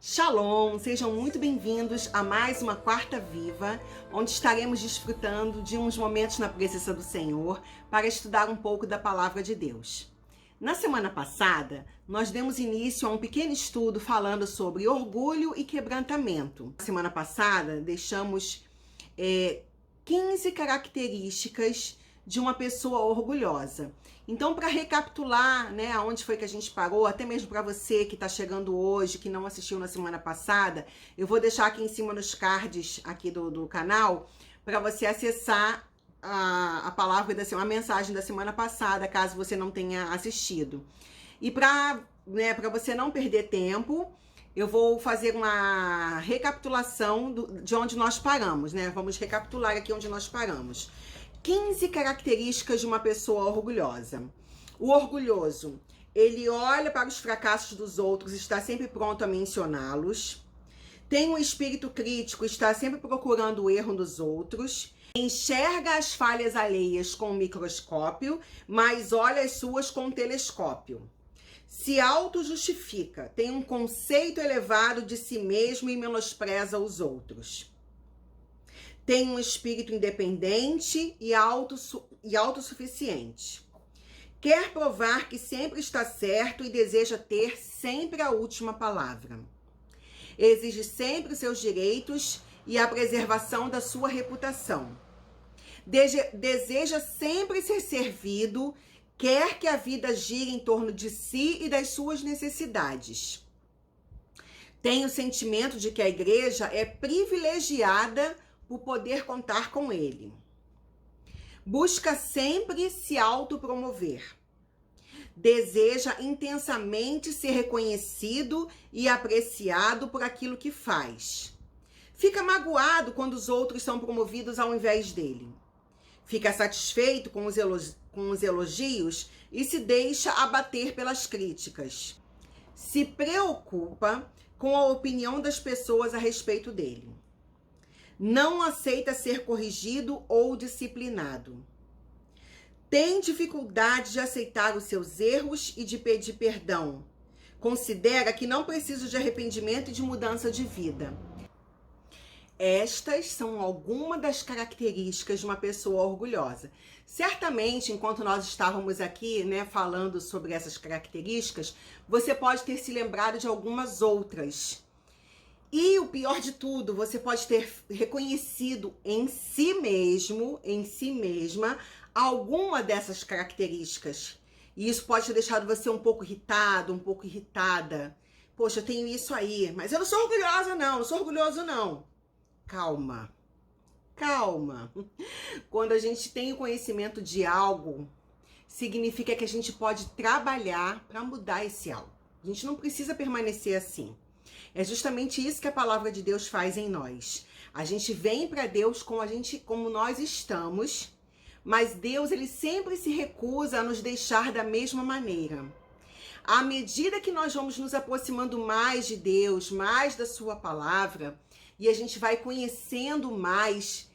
Shalom, sejam muito bem-vindos a mais uma Quarta Viva, onde estaremos desfrutando de uns momentos na presença do Senhor para estudar um pouco da Palavra de Deus. Na semana passada, nós demos início a um pequeno estudo falando sobre orgulho e quebrantamento. Na semana passada, deixamos 15 características de uma pessoa orgulhosa. Então, para recapitular, aonde foi que a gente parou, até mesmo para você que está chegando hoje, que não assistiu na semana passada, eu vou deixar aqui em cima nos cards aqui do canal, para você acessar a palavra a mensagem da semana passada, caso você não tenha assistido. E para você não perder tempo, eu vou fazer uma recapitulação de onde nós paramos, Vamos recapitular aqui onde nós paramos. 15 características de uma pessoa orgulhosa. O orgulhoso, ele olha para os fracassos dos outros, está sempre pronto a mencioná-los. Tem um espírito crítico, está sempre procurando o erro dos outros. Enxerga as falhas alheias com um microscópio, mas olha as suas com um telescópio. Se auto-justifica, tem um conceito elevado de si mesmo e menospreza os outros. Tem um espírito independente e autossuficiente. Quer provar que sempre está certo e deseja ter sempre a última palavra. Exige sempre seus direitos e a preservação da sua reputação. Deseja sempre ser servido, quer que a vida gire em torno de si e das suas necessidades. Tem o sentimento de que a igreja é privilegiada por poder contar com ele. Busca sempre se autopromover. Deseja intensamente ser reconhecido e apreciado por aquilo que faz. Fica magoado quando os outros são promovidos ao invés dele. Fica satisfeito com os elogios e se deixa abater pelas críticas. Se preocupa com a opinião das pessoas a respeito dele. Não aceita ser corrigido ou disciplinado. Tem dificuldade de aceitar os seus erros e de pedir perdão. Considera que não precisa de arrependimento e de mudança de vida. Estas são algumas das características de uma pessoa orgulhosa. Certamente, enquanto nós estávamos aqui, falando sobre essas características, você pode ter se lembrado de algumas outras. E o pior de tudo, você pode ter reconhecido em si mesmo, em si mesma, alguma dessas características. E isso pode ter deixado você um pouco irritado, um pouco irritada. Poxa, eu tenho isso aí, mas eu não sou orgulhosa não sou orgulhoso não. Calma, calma. Quando a gente tem o conhecimento de algo, significa que a gente pode trabalhar para mudar esse algo. A gente não precisa permanecer assim. É justamente isso que a palavra de Deus faz em nós. A gente vem para Deus como nós estamos, mas Deus ele sempre se recusa a nos deixar da mesma maneira. À medida que nós vamos nos aproximando mais de Deus, mais da sua palavra, e a gente vai conhecendo mais,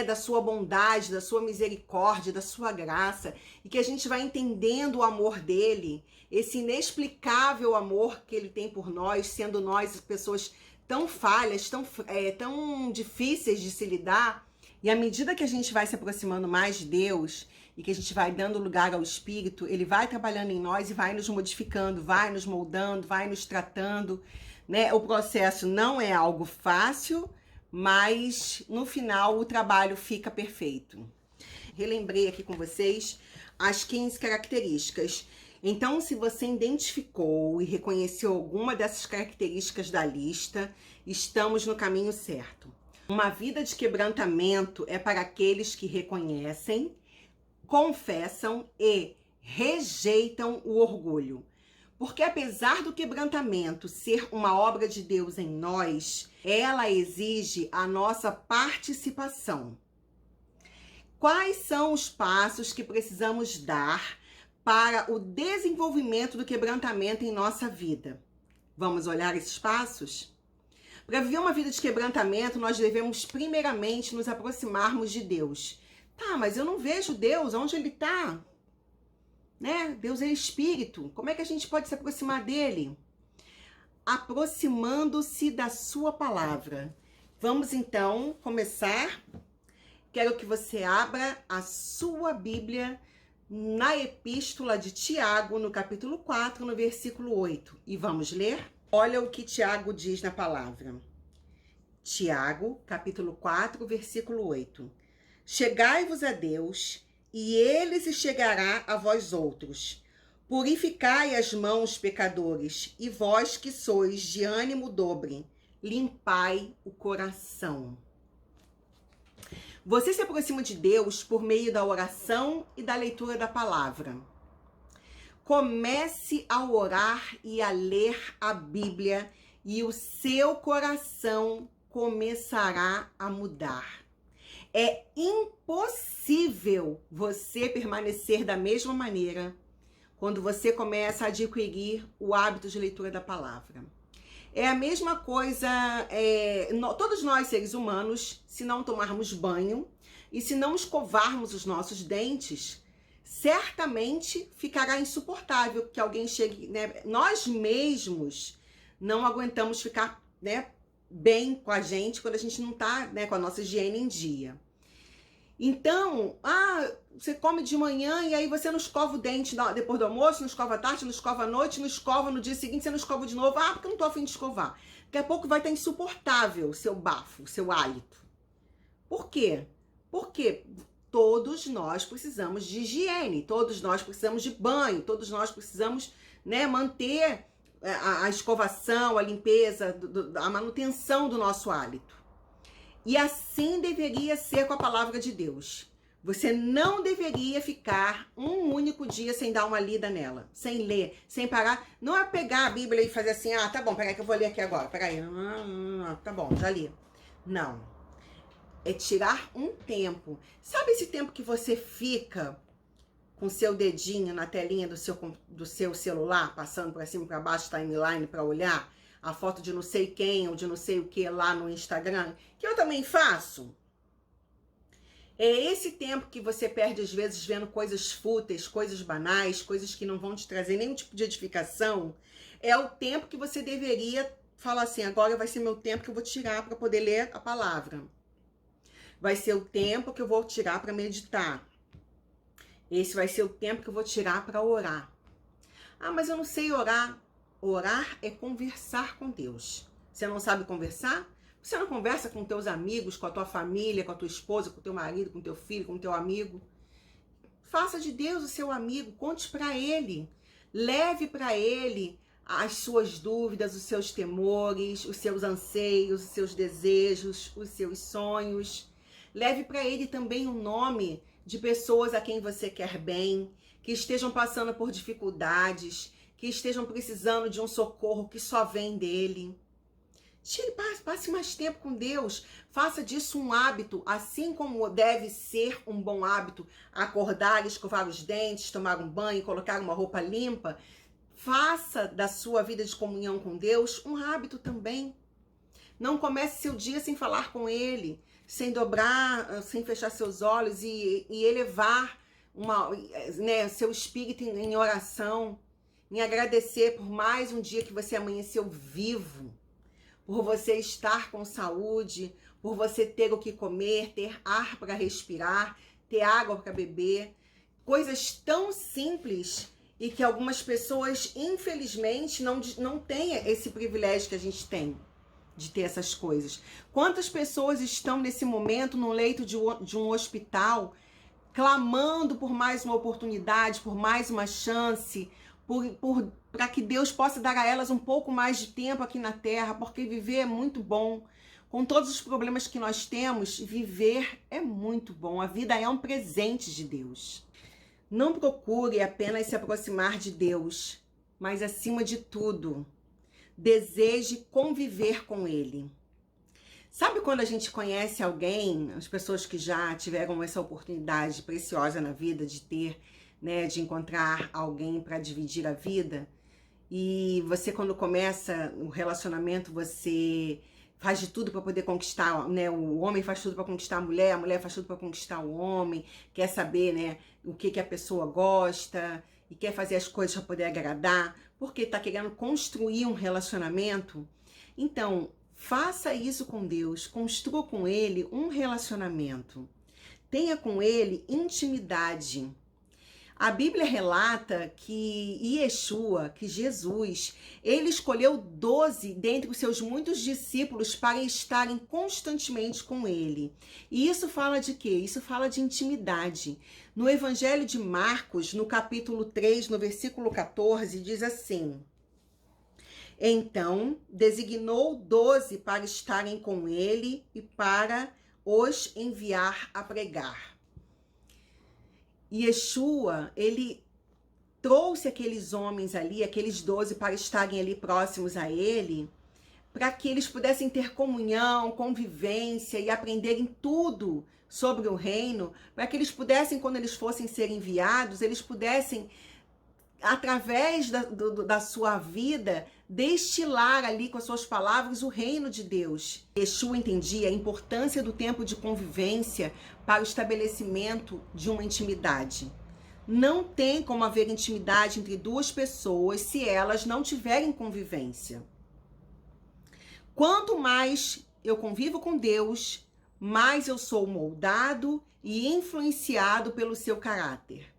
da sua bondade, da sua misericórdia, da sua graça, e que a gente vai entendendo o amor dele, esse inexplicável amor que ele tem por nós, sendo nós pessoas tão falhas, tão difíceis de se lidar. E à medida que a gente vai se aproximando mais de Deus e que a gente vai dando lugar ao Espírito, ele vai trabalhando em nós e vai nos modificando, vai nos moldando, vai nos tratando, O processo não é algo fácil, mas no final o trabalho fica perfeito. Relembrei aqui com vocês as 15 características. Então, se você identificou e reconheceu alguma dessas características da lista, estamos no caminho certo. Uma vida de quebrantamento é para aqueles que reconhecem, confessam e rejeitam o orgulho. Porque apesar do quebrantamento ser uma obra de Deus em nós, ela exige a nossa participação. Quais são os passos que precisamos dar para o desenvolvimento do quebrantamento em nossa vida? Vamos olhar esses passos? Para viver uma vida de quebrantamento, nós devemos primeiramente nos aproximarmos de Deus. Tá, mas eu não vejo Deus, onde ele está? Deus é espírito, como é que a gente pode se aproximar dele? aproximando-se da sua palavra. Vamos então começar. Quero que você abra a sua Bíblia na Epístola de Tiago, no capítulo 4, no versículo 8. E vamos ler? Olha o que Tiago diz na palavra. Tiago, capítulo 4, versículo 8. Chegai-vos a Deus, e ele se chegará a vós outros. Purificai as mãos, pecadores, e vós que sois de ânimo dobre, limpai o coração. Você se aproxima de Deus por meio da oração e da leitura da palavra. Comece a orar e a ler a Bíblia e o seu coração começará a mudar. É impossível você permanecer da mesma maneira quando você começa a adquirir o hábito de leitura da palavra. É a mesma coisa, todos nós seres humanos, se não tomarmos banho e se não escovarmos os nossos dentes, certamente ficará insuportável que alguém chegue, né? Nós mesmos não aguentamos ficar, né, bem com a gente quando a gente não tá, né, com a nossa higiene em dia. Então, você come de manhã e aí você não escova o dente depois do almoço, não escova à tarde, não escova à noite, não escova no dia seguinte, você não escova de novo. Porque eu não tô a fim de escovar. Daqui a pouco vai estar insuportável o seu bafo, o seu hálito. Por quê? Porque todos nós precisamos de higiene, todos nós precisamos de banho, todos nós precisamos, né, manter a escovação, a limpeza, a manutenção do nosso hálito. E assim deveria ser com a palavra de Deus. Você não deveria ficar um único dia sem dar uma lida nela, sem ler, sem parar. Não é pegar a Bíblia e fazer assim, tá bom, peraí que eu vou ler aqui agora, peraí, tá bom, já li. Não. É tirar um tempo. Sabe esse tempo que você fica com seu dedinho na telinha do seu celular, passando para cima e para baixo, timeline, para olhar a foto de não sei quem ou de não sei o que lá no Instagram, que eu também faço? É esse tempo que você perde às vezes vendo coisas fúteis, coisas banais, coisas que não vão te trazer nenhum tipo de edificação. É o tempo que você deveria falar assim, agora vai ser meu tempo que eu vou tirar para poder ler a palavra. Vai ser o tempo que eu vou tirar para meditar. Esse vai ser o tempo que eu vou tirar para orar. Mas eu não sei orar. Orar é conversar com Deus. Você não sabe conversar? Você não conversa com teus amigos, com a tua família, com a tua esposa, com o teu marido, com o teu filho, com o teu amigo? Faça de Deus o seu amigo, conte para ele. Leve para ele as suas dúvidas, os seus temores, os seus anseios, os seus desejos, os seus sonhos. Leve para ele também o nome de pessoas a quem você quer bem, que estejam passando por dificuldades, que estejam precisando de um socorro que só vem dele. Passe mais tempo com Deus, faça disso um hábito, assim como deve ser um bom hábito acordar, escovar os dentes, tomar um banho, colocar uma roupa limpa. Faça da sua vida de comunhão com Deus um hábito também. Não comece seu dia sem falar com Ele, sem dobrar, sem fechar seus olhos e elevar seu espírito em oração, em agradecer por mais um dia que você amanheceu vivo, por você estar com saúde, por você ter o que comer, ter ar para respirar, ter água para beber. Coisas tão simples e que algumas pessoas, infelizmente, não têm esse privilégio que a gente tem de ter essas coisas. Quantas pessoas estão nesse momento no leito de um hospital clamando por mais uma oportunidade, por mais uma chance, para que Deus possa dar a elas um pouco mais de tempo aqui na Terra, porque viver é muito bom. Com todos os problemas que nós temos, viver é muito bom. A vida é um presente de Deus. Não procure apenas se aproximar de Deus, mas acima de tudo, deseje conviver com Ele. Sabe quando a gente conhece alguém, as pessoas que já tiveram essa oportunidade preciosa na vida de ter, né, de encontrar alguém para dividir a vida, e você, quando começa o relacionamento, você faz de tudo para poder conquistar, né? O homem faz tudo para conquistar a mulher faz tudo para conquistar o homem, quer saber, né, o que a pessoa gosta, e quer fazer as coisas para poder agradar, porque está querendo construir um relacionamento, então faça isso com Deus, construa com Ele um relacionamento, tenha com Ele intimidade. A Bíblia relata que Yeshua, que Jesus, ele escolheu 12 dentre os seus muitos discípulos para estarem constantemente com ele. E isso fala de quê? Isso fala de intimidade. No Evangelho de Marcos, no capítulo 3, no versículo 14, diz assim: então, designou 12 para estarem com ele e para os enviar a pregar. Yeshua, ele trouxe aqueles homens ali, aqueles 12, para estarem ali próximos a ele, para que eles pudessem ter comunhão, convivência e aprenderem tudo sobre o reino, para que eles pudessem, quando eles fossem ser enviados, eles pudessem, através da sua vida, destilar ali com as suas palavras o reino de Deus. Yeshua entendia a importância do tempo de convivência para o estabelecimento de uma intimidade. Não tem como haver intimidade entre duas pessoas se elas não tiverem convivência. Quanto mais eu convivo com Deus, mais eu sou moldado e influenciado pelo seu caráter.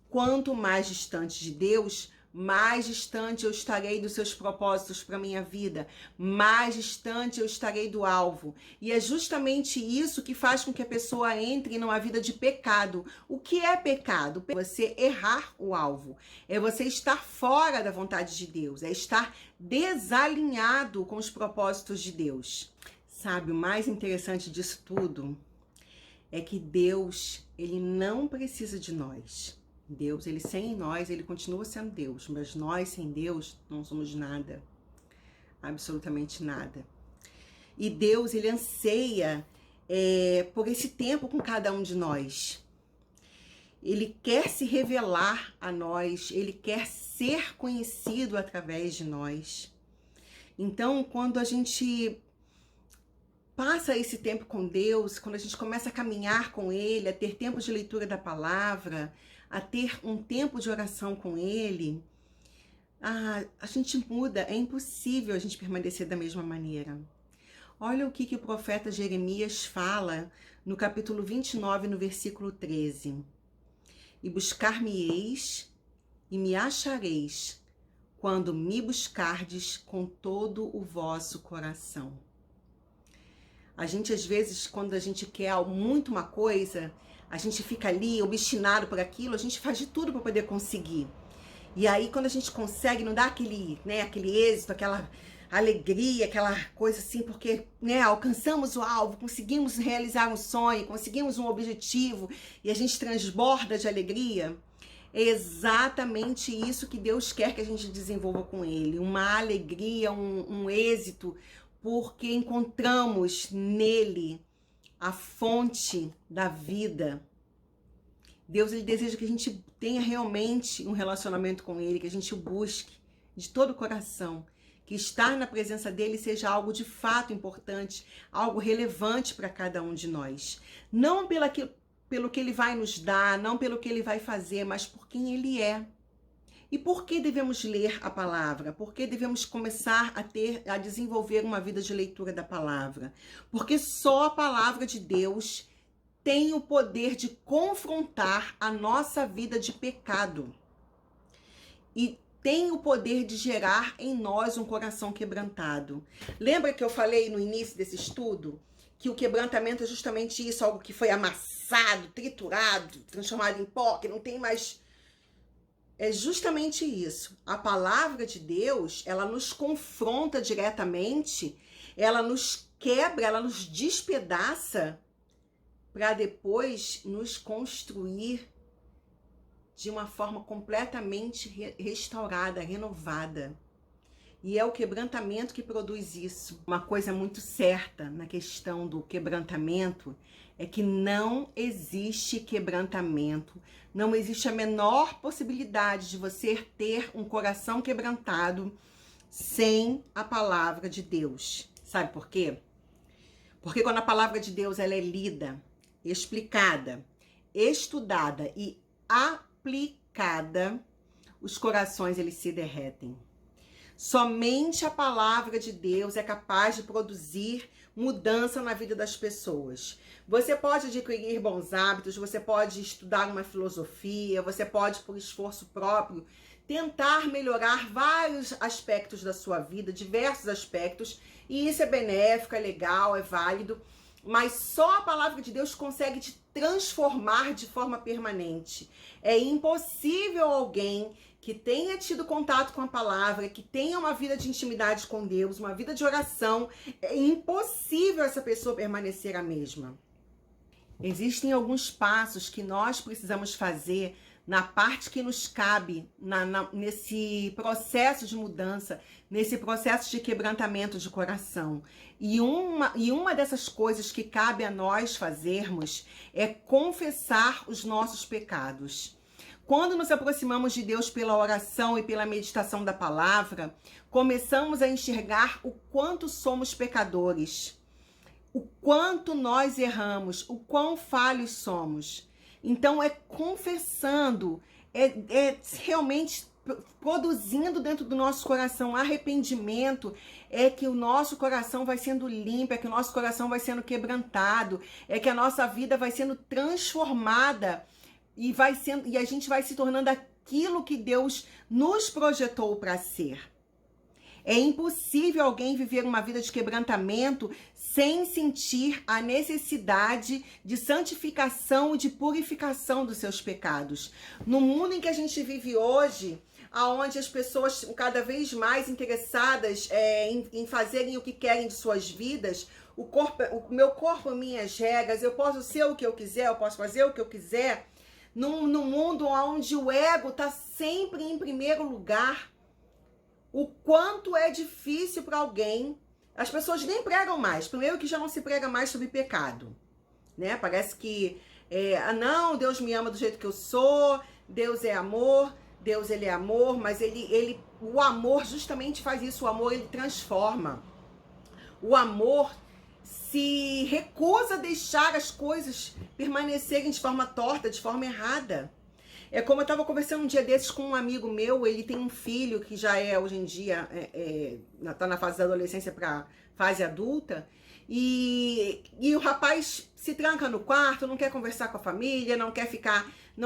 Quanto mais distante de Deus, mais distante eu estarei dos seus propósitos para minha vida, mais distante eu estarei do alvo. E é justamente isso que faz com que a pessoa entre numa vida de pecado. O que é pecado? É você errar o alvo, é você estar fora da vontade de Deus, é estar desalinhado com os propósitos de Deus. Sabe, o mais interessante disso tudo é que Deus, ele não precisa de nós. Deus, ele sem nós, ele continua sendo Deus, mas nós sem Deus não somos nada, absolutamente nada. E Deus, ele anseia por esse tempo com cada um de nós. Ele quer se revelar a nós, ele quer ser conhecido através de nós. Então, quando a gente passa esse tempo com Deus, quando a gente começa a caminhar com Ele, a ter tempo de leitura da palavra, a ter um tempo de oração com Ele, a gente muda, é impossível a gente permanecer da mesma maneira. Olha o que o profeta Jeremias fala no capítulo 29, no versículo 13. E buscar-me-eis e me achareis, quando me buscardes com todo o vosso coração. A gente, às vezes, quando a gente quer muito uma coisa, a gente fica ali obstinado por aquilo, a gente faz de tudo para poder conseguir. E aí, quando a gente consegue, não dá aquele êxito, aquela alegria, aquela coisa assim, porque alcançamos o alvo, conseguimos realizar um sonho, conseguimos um objetivo e a gente transborda de alegria. É exatamente isso que Deus quer que a gente desenvolva com Ele. Uma alegria, um êxito, porque encontramos nele a fonte da vida. Deus, ele deseja que a gente tenha realmente um relacionamento com ele, que a gente o busque de todo o coração, que estar na presença dele seja algo de fato importante, algo relevante para cada um de nós. Não pelo que ele vai nos dar, não pelo que ele vai fazer, mas por quem ele é. E por que devemos ler a palavra? Por que devemos começar a desenvolver uma vida de leitura da palavra? Porque só a palavra de Deus tem o poder de confrontar a nossa vida de pecado. E tem o poder de gerar em nós um coração quebrantado. Lembra que eu falei no início desse estudo que o quebrantamento é justamente isso, algo que foi amassado, triturado, transformado em pó, que não tem mais... É justamente isso. A palavra de Deus, ela nos confronta diretamente, ela nos quebra, ela nos despedaça para depois nos construir de uma forma completamente restaurada, renovada. E é o quebrantamento que produz isso. Uma coisa muito certa na questão do quebrantamento é que não existe quebrantamento, não existe a menor possibilidade de você ter um coração quebrantado sem a palavra de Deus. Sabe por quê? Porque quando a palavra de Deus ela é lida, explicada, estudada e aplicada, os corações eles se derretem. Somente a palavra de Deus é capaz de produzir mudança na vida das pessoas. Você pode adquirir bons hábitos, você pode estudar uma filosofia, você pode, por esforço próprio, tentar melhorar vários aspectos da sua vida, diversos aspectos, e isso é benéfico, é legal, é válido, mas só a palavra de Deus consegue te transformar de forma permanente. É impossível alguém que tenha tido contato com a palavra, que tenha uma vida de intimidade com Deus, uma vida de oração, é impossível essa pessoa permanecer a mesma. Existem alguns passos que nós precisamos fazer na parte que nos cabe, nesse processo de mudança, nesse processo de quebrantamento de coração. E uma dessas coisas que cabe a nós fazermos é confessar os nossos pecados. Quando nos aproximamos de Deus pela oração e pela meditação da palavra, começamos a enxergar o quanto somos pecadores, o quanto nós erramos, o quão falhos somos. Então é confessando, é realmente produzindo dentro do nosso coração arrependimento, é que o nosso coração vai sendo limpo, é que o nosso coração vai sendo quebrantado, é que a nossa vida vai sendo transformada e a gente vai se tornando aquilo que Deus nos projetou para ser. É impossível alguém viver uma vida de quebrantamento sem sentir a necessidade de santificação e de purificação dos seus pecados. No mundo em que a gente vive hoje, onde as pessoas estão cada vez mais interessadas em fazerem o que querem de suas vidas, o meu corpo, minhas regras, eu posso ser o que eu quiser, eu posso fazer o que eu quiser, num mundo onde o ego está sempre em primeiro lugar, o quanto é difícil para alguém. As pessoas nem pregam mais. Primeiro que já não se prega mais sobre pecado, né? Parece que, não, Deus me ama do jeito que eu sou, Deus é amor, Deus ele é amor, mas o amor justamente faz isso, o amor ele transforma. O amor se recusa a deixar as coisas permanecerem de forma torta, de forma errada. É como eu estava conversando um dia desses com um amigo meu, ele tem um filho que já hoje em dia, está na fase da adolescência para fase adulta, e o rapaz se tranca no quarto, não quer conversar com a família, não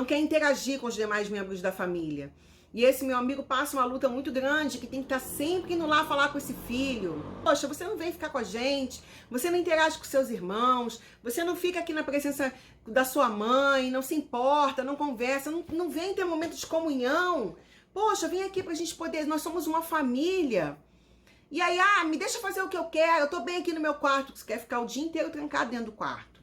quer interagir com os demais membros da família. E esse meu amigo passa uma luta muito grande, que tem que estar sempre indo lá falar com esse filho. Poxa, você não vem ficar com a gente, você não interage com seus irmãos, você não fica aqui na presença da sua mãe, não se importa, não conversa, não vem ter momento de comunhão. Poxa, vem aqui pra gente poder, nós somos uma família. E aí, me deixa fazer o que eu quero, eu tô bem aqui no meu quarto, você quer ficar o dia inteiro trancado dentro do quarto.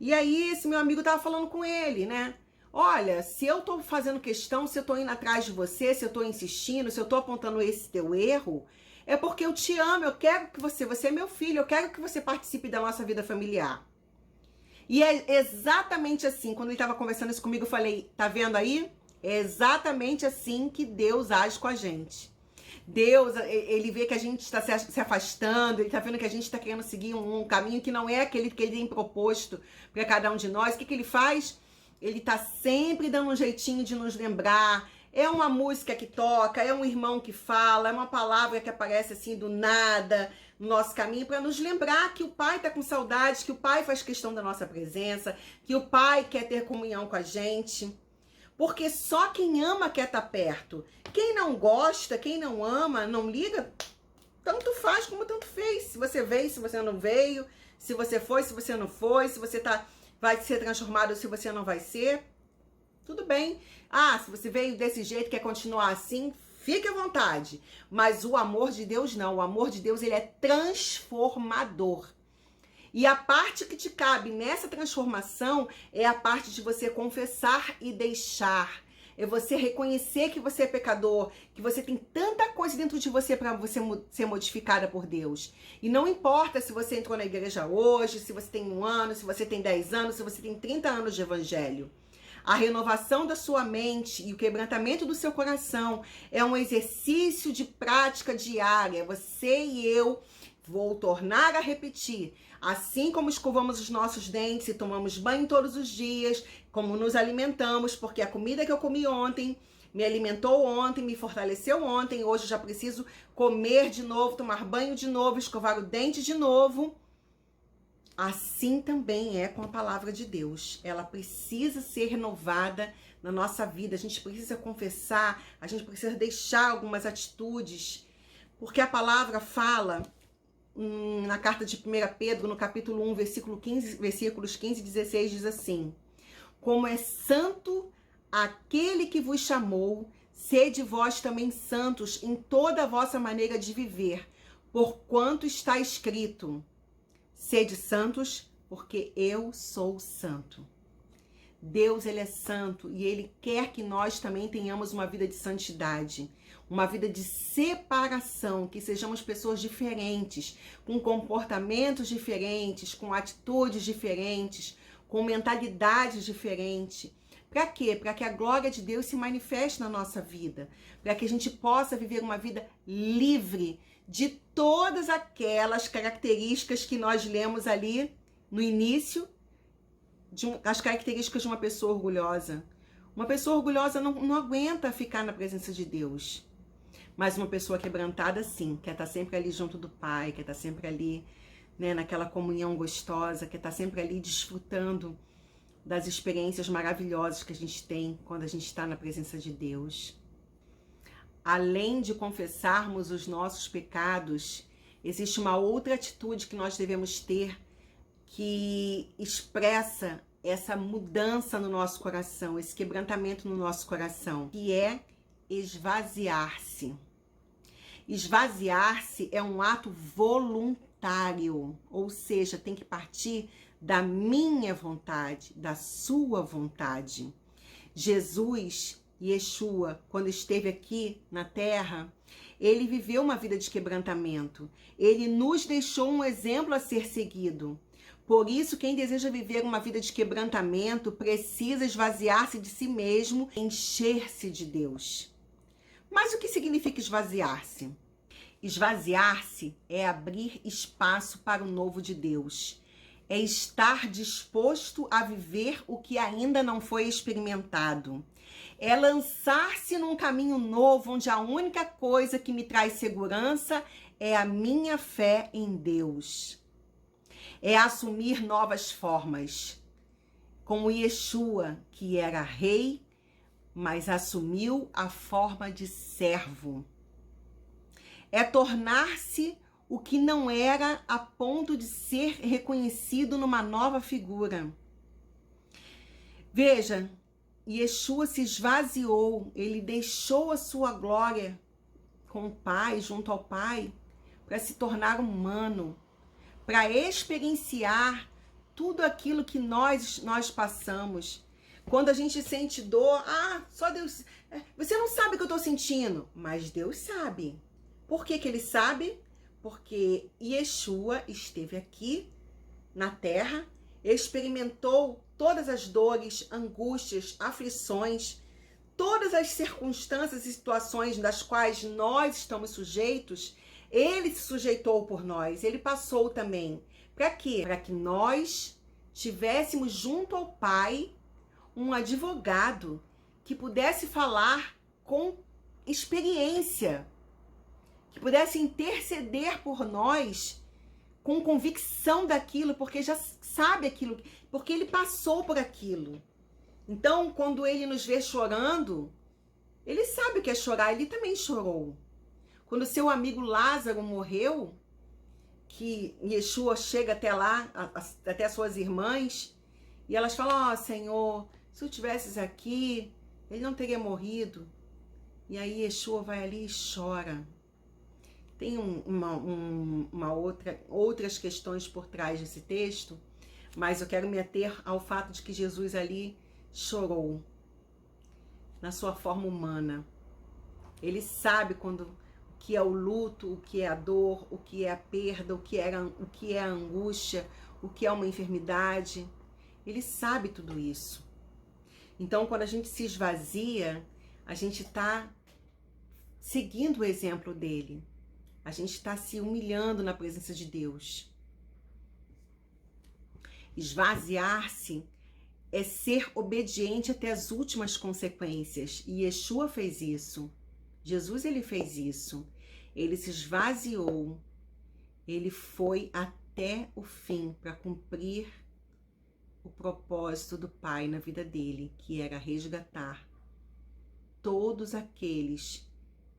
E aí, esse meu amigo tava falando com ele, né? Olha, se eu tô fazendo questão, se eu tô indo atrás de você, se eu tô insistindo, se eu tô apontando esse teu erro, é porque eu te amo, eu quero que você é meu filho, eu quero que você participe da nossa vida familiar. E é exatamente assim, quando ele tava conversando isso comigo, eu falei, tá vendo aí? É exatamente assim que Deus age com a gente. Deus, ele vê que a gente está se afastando, ele tá vendo que a gente está querendo seguir um caminho que não é aquele que ele tem proposto para cada um de nós. O que ele faz? Ele tá sempre dando um jeitinho de nos lembrar. É uma música que toca, é um irmão que fala, é uma palavra que aparece assim do nada no nosso caminho para nos lembrar que o Pai tá com saudade, que o Pai faz questão da nossa presença, que o Pai quer ter comunhão com a gente. Porque só quem ama quer estar perto. Quem não gosta, quem não ama, não liga, tanto faz como tanto fez. Se você veio, se você não veio, se você foi, se você não foi, se você vai ser transformado, se você não vai ser, tudo bem. Se você veio desse jeito, quer continuar assim, fique à vontade. Mas o amor de Deus não. O amor de Deus, ele é transformador. E a parte que te cabe nessa transformação é a parte de você confessar e deixar. É você reconhecer que você é pecador, que você tem tanta coisa dentro de você para você ser modificada por Deus. E não importa se você entrou na igreja hoje, se você tem 1 ano, se você tem 10 anos, se você tem 30 anos de evangelho. A renovação da sua mente e o quebrantamento do seu coração é um exercício de prática diária. Você e eu, vou tornar a repetir, assim como escovamos os nossos dentes e tomamos banho todos os dias, como nos alimentamos, porque a comida que eu comi ontem me alimentou ontem, me fortaleceu ontem, hoje eu já preciso comer de novo, tomar banho de novo, escovar o dente de novo. Assim também é com a palavra de Deus. Ela precisa ser renovada na nossa vida. A gente precisa confessar, a gente precisa deixar algumas atitudes, porque a palavra fala na carta de 1 Pedro, no capítulo 1, versículos 15 e 16, diz assim: como é santo aquele que vos chamou, sede vós também santos em toda a vossa maneira de viver, porquanto está escrito: sede santos, porque eu sou santo. Deus, ele é santo e ele quer que nós também tenhamos uma vida de santidade, uma vida de separação, que sejamos pessoas diferentes, com comportamentos diferentes, com atitudes diferentes, com mentalidades diferentes. Para quê? Para que a glória de Deus se manifeste na nossa vida, para que a gente possa viver uma vida livre de todas aquelas características que nós lemos ali no início, as características de uma pessoa orgulhosa. Uma pessoa orgulhosa não aguenta ficar na presença de Deus. Mas uma pessoa quebrantada, sim, quer estar sempre ali junto do Pai, quer estar sempre ali, né, naquela comunhão gostosa, quer estar sempre ali desfrutando das experiências maravilhosas que a gente tem quando a gente está na presença de Deus. Além de confessarmos os nossos pecados, existe uma outra atitude que nós devemos ter, que expressa essa mudança no nosso coração, esse quebrantamento no nosso coração, que é esvaziar-se. Esvaziar-se é um ato voluntário, ou seja, tem que partir da minha vontade, da sua vontade. Jesus, Yeshua, quando esteve aqui na terra, ele viveu uma vida de quebrantamento. Ele nos deixou um exemplo a ser seguido. Por isso, quem deseja viver uma vida de quebrantamento precisa esvaziar-se de si mesmo, encher-se de Deus. Mas o que significa esvaziar-se? Esvaziar-se é abrir espaço para o novo de Deus. É estar disposto a viver o que ainda não foi experimentado. É lançar-se num caminho novo, onde a única coisa que me traz segurança é a minha fé em Deus. É assumir novas formas, como Yeshua, que era rei, mas assumiu a forma de servo. É tornar-se o que não era, a ponto de ser reconhecido numa nova figura. Veja, Yeshua se esvaziou, ele deixou a sua glória com o Pai, junto ao Pai, para se tornar humano, para experienciar tudo aquilo que nós passamos. Quando a gente sente dor, só Deus... Você não sabe o que eu estou sentindo, mas Deus sabe. Por que que ele sabe? Porque Yeshua esteve aqui na terra, experimentou todas as dores, angústias, aflições, todas as circunstâncias e situações das quais nós estamos sujeitos. Ele se sujeitou por nós, ele passou também. Para quê? Para que nós tivéssemos junto ao Pai um advogado que pudesse falar com experiência, que pudesse interceder por nós com convicção daquilo, porque já sabe aquilo, porque ele passou por aquilo. Então, quando ele nos vê chorando, ele sabe o que é chorar, ele também chorou. Quando seu amigo Lázaro morreu, que Yeshua chega até lá, até as suas irmãs, e elas falam: Senhor, se tu estivesses aqui, ele não teria morrido. E aí Yeshua vai ali e chora. Tem outras questões por trás desse texto, mas eu quero me ater ao fato de que Jesus ali chorou na sua forma humana. Ele sabe o que é o luto, o que é a dor, o que é a perda, o que é a angústia, o que é uma enfermidade. Ele sabe tudo isso. Então, quando a gente se esvazia, a gente está seguindo o exemplo dele. A gente está se humilhando na presença de Deus. Esvaziar-se é ser obediente até as últimas consequências. E Yeshua fez isso. Jesus, ele fez isso. Ele se esvaziou. Ele foi até o fim para cumprir o propósito do Pai na vida dele, que era resgatar todos aqueles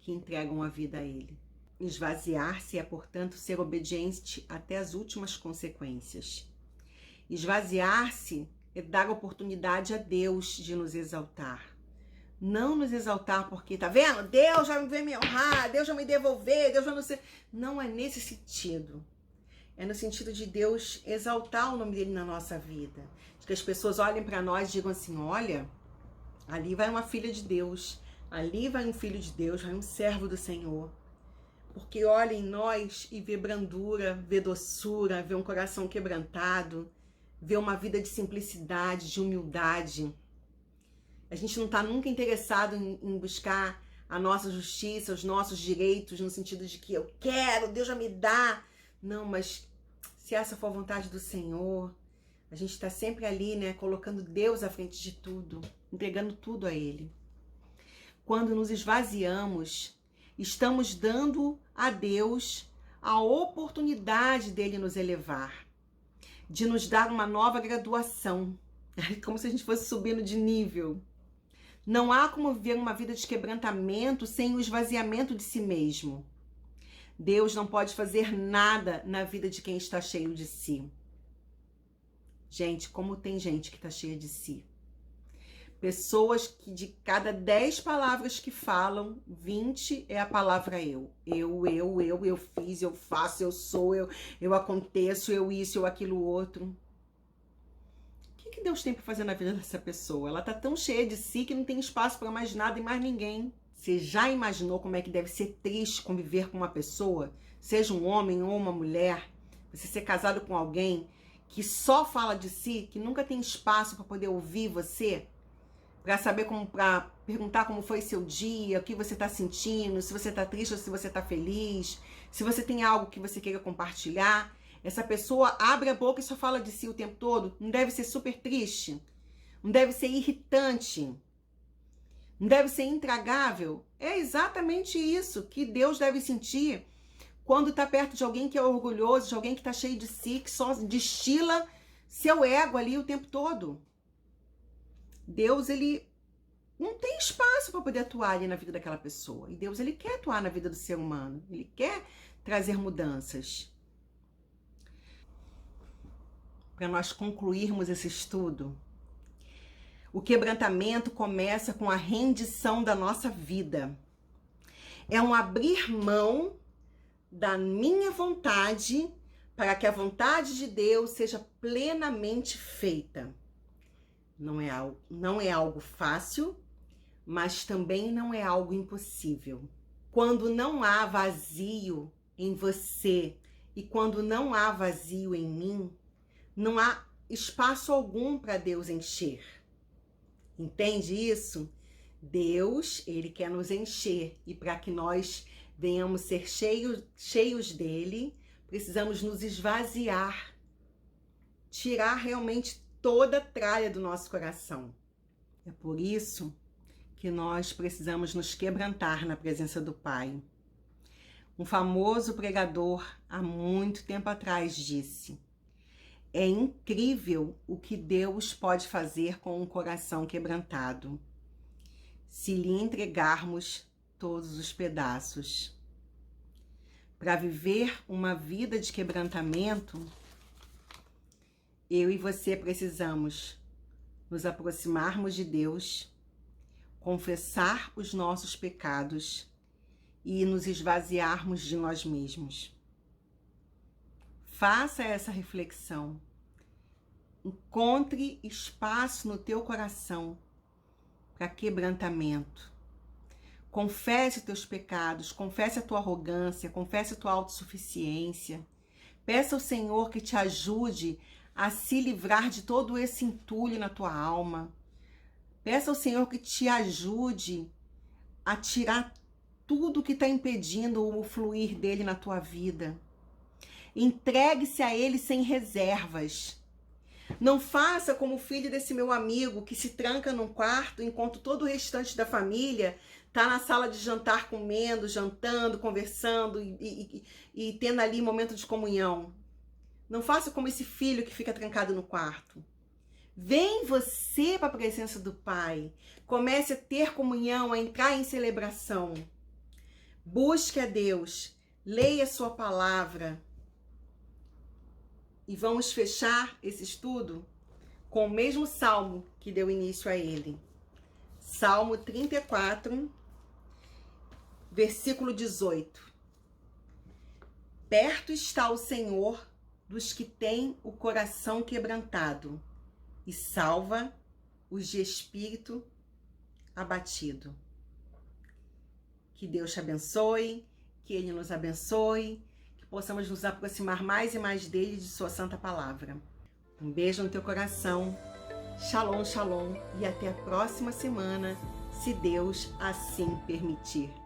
que entregam a vida a ele. Esvaziar-se é, portanto, ser obediente até as últimas consequências. Esvaziar-se é dar oportunidade a Deus de nos exaltar. Não nos exaltar porque, tá vendo? Deus já vai me honrar, Deus vai me devolver, Deus vai não ser... Não é nesse sentido. É no sentido de Deus exaltar o nome dele na nossa vida. De que as pessoas olhem para nós e digam assim, olha, ali vai uma filha de Deus, ali vai um filho de Deus, vai um servo do Senhor. Porque olha em nós e vê brandura, vê doçura, vê um coração quebrantado, vê uma vida de simplicidade, de humildade. A gente não está nunca interessado em buscar a nossa justiça, os nossos direitos, no sentido de que eu quero, Deus já me dá. Não, mas se essa for a vontade do Senhor, a gente está sempre ali, né, colocando Deus à frente de tudo, entregando tudo a Ele. Quando nos esvaziamos, estamos dando a Deus a oportunidade dele nos elevar, de nos dar uma nova graduação, como se a gente fosse subindo de nível. Não há como viver uma vida de quebrantamento sem o esvaziamento de si mesmo. Deus não pode fazer nada na vida de quem está cheio de si. Gente, como tem gente que está cheia de si. Pessoas que de cada 10 palavras que falam, 20 é a palavra eu. Eu fiz, eu faço, eu sou, eu aconteço, eu isso, eu aquilo outro. O que Deus tem para fazer na vida dessa pessoa? Ela tá tão cheia de si que não tem espaço para mais nada e mais ninguém. Você já imaginou como é que deve ser triste conviver com uma pessoa, seja um homem ou uma mulher, você ser casado com alguém que só fala de si, que nunca tem espaço para poder ouvir você, para saber como, para perguntar como foi seu dia, o que você está sentindo, se você está triste ou se você está feliz, se você tem algo que você queira compartilhar. Essa pessoa abre a boca e só fala de si o tempo todo. Não deve ser super triste? Não deve ser irritante? Não deve ser intragável? É exatamente isso que Deus deve sentir quando está perto de alguém que é orgulhoso, de alguém que está cheio de si, que só destila seu ego ali o tempo todo. Deus, ele não tem espaço para poder atuar ali na vida daquela pessoa. E Deus, ele quer atuar na vida do ser humano. Ele quer trazer mudanças. Para nós concluirmos esse estudo, o quebrantamento começa com a rendição da nossa vida. É um abrir mão da minha vontade para que a vontade de Deus seja plenamente feita. Não é algo fácil, mas também não é algo impossível. Quando não há vazio em você e quando não há vazio em mim, não há espaço algum para Deus encher. Entende isso? Deus, ele quer nos encher e para que nós venhamos ser cheios dele, precisamos nos esvaziar, tirar realmente toda a tralha do nosso coração. É por isso que nós precisamos nos quebrantar na presença do Pai. Um famoso pregador, há muito tempo atrás, disse: é incrível o que Deus pode fazer com um coração quebrantado, se lhe entregarmos todos os pedaços. Para viver uma vida de quebrantamento, eu e você precisamos nos aproximarmos de Deus, confessar os nossos pecados e nos esvaziarmos de nós mesmos. Faça essa reflexão. Encontre espaço no teu coração para quebrantamento. Confesse os teus pecados, confesse a tua arrogância, confesse a tua autossuficiência. Peça ao Senhor que te ajude a se livrar de todo esse entulho na tua alma. Peça ao Senhor que te ajude a tirar tudo que está impedindo o fluir dele na tua vida. Entregue-se a ele sem reservas. Não faça como o filho desse meu amigo que se tranca num quarto enquanto todo o restante da família está na sala de jantar comendo, jantando, conversando e tendo ali momento de comunhão. Não faça como esse filho que fica trancado no quarto. Vem você para a presença do Pai. Comece a ter comunhão, a entrar em celebração. Busque a Deus. Leia a sua palavra. E vamos fechar esse estudo com o mesmo salmo que deu início a ele. Salmo 34, versículo 18. Perto está o Senhor dos que têm o coração quebrantado e salva os de espírito abatido. Que Deus te abençoe, que Ele nos abençoe, que possamos nos aproximar mais e mais dele e de sua santa palavra. Um beijo no teu coração, shalom, shalom, e até a próxima semana, se Deus assim permitir.